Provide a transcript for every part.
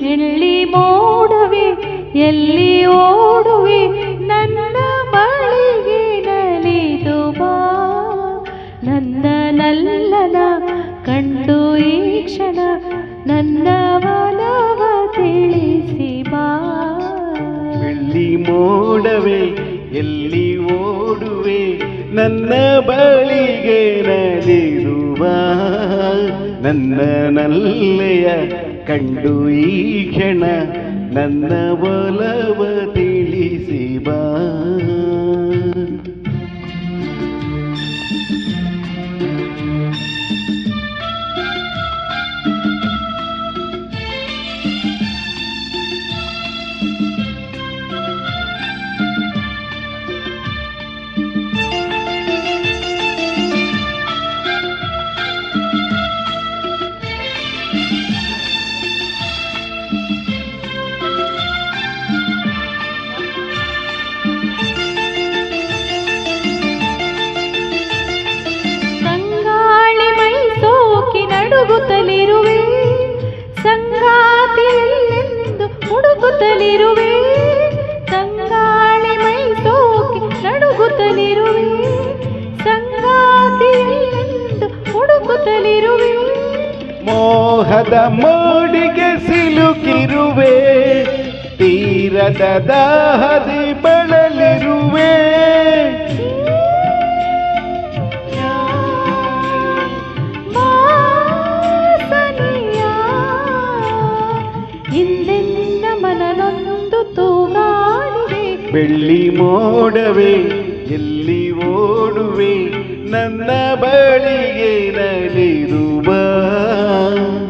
ಎಲ್ಲಿ ಮೋಡವೆ ಎಲ್ಲಿ ಓಡುವೆ ನನ್ನ ಬಳಿಗೆ ನಲಿದು ಬಾ ನನ್ನ ನಲ್ಲನ ಕಂಡು ಈ ಕ್ಷಣ ನನ್ನ ಒಲವ ತಿಳಿಸಿ ಬಾ ಎಲ್ಲಿ ಮೋಡವೆ ಎಲ್ಲಿ ಓಡುವೆ ನನ್ನ ಬಳಿಗೆ ನಲಿದು ಬಾ ನನ್ನ ನಲ್ಲೆಯ ಕಂಡು ಈ ಕ್ಷಣ ನನ್ನ ಒಲವ ತಿಳಿಸಿ ಬಾ ನಡುಗುತ್ತಲಿರುವೆ ಸಂಗಾತಿಯಲ್ಲೆಂದು ಹುಡುಕುತ್ತಲಿರುವೆ ಸಂಗಾಳಿ ಮೈ ಸೋಕಿ ನಡುಗುತ್ತಲಿರುವೆ ಸಂಗಾತಿಯಲ್ಲೆಂದು ಹುಡುಕುತ್ತಲಿರುವೆ ಮೋಹದ ಮೋಡಿಗೆ ಸಿಲುಕಿರುವೆ ತೀರದ ದಾಹದಿ ಬಳಲಿರುವೆ ಬೆಳ್ಳಿ ಮೋಡವೆ ಎಲ್ಲಿ ಓಡುವೆ ನನ್ನ ಬಳಿಗೆ ನಲಿದು ಬಾ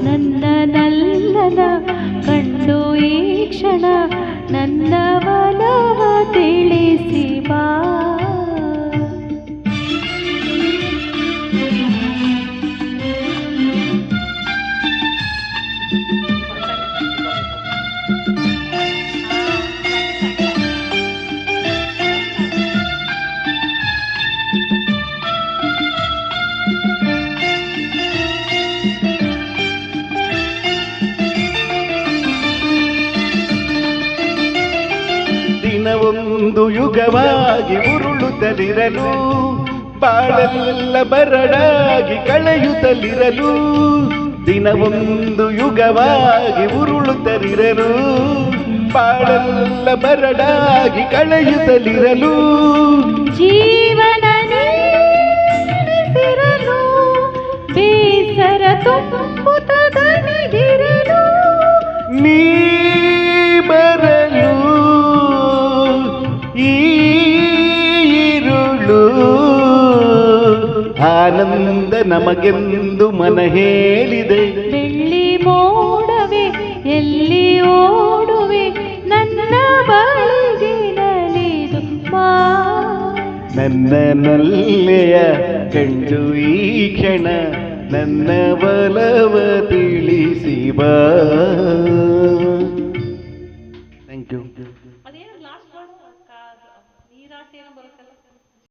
ನನ್ನ ನಲ್ಲನ ಕಂಡು ಈ ಕ್ಷಣ ನನ್ನ ಒಲವ ತಿಳಿಸಿ ಬಾ ದಿನವೊಂದು ಯುಗವಾಗಿ ಉರುಳುತ್ತಲಿರಲು ಬಾಳೆಲ್ಲ ಬರಡಾಗಿ ಕಳೆಯುತ್ತಲಿರಲು ದಿನವೊಂದು ಯುಗವಾಗಿ ಉರುಳುತ್ತಲಿರಲು ಬಾಳೆಲ್ಲ ಬರಡಾಗಿ ಕಳೆಯುತ್ತಲಿರಲು ಜೀವನ ನೀಡಿಸಿರಲು ಬೇಸರ ತುಂಬುತ್ತದನಿದಿರಲು ನೀ ಬರಲು ಈರುಳು ಆನಂದ ನಮಗೆಂದು ಮನ ಹೇಳಿದೆ ಬೆಳ್ಳಿ ಮೋಡವೆ ಎಲ್ಲಿ ಓಡುವೆ ನನ್ನ ಬಳಿಗೆ ನಲಿದು ಬಾ ನನ್ನ ನಲ್ಲೆಯ ಕಂಡು ಈ ಕ್ಷಣ ನನ್ನ ಬಲವ ತಿಳಿಸಿ ಬಾ ಥ್ಯಾಂಕ್ ಯು ಅದೇನು ಲಾಸ್ಟ್ ನೀರಾಸೇನ ಬರುತ್ತಲ್ಲ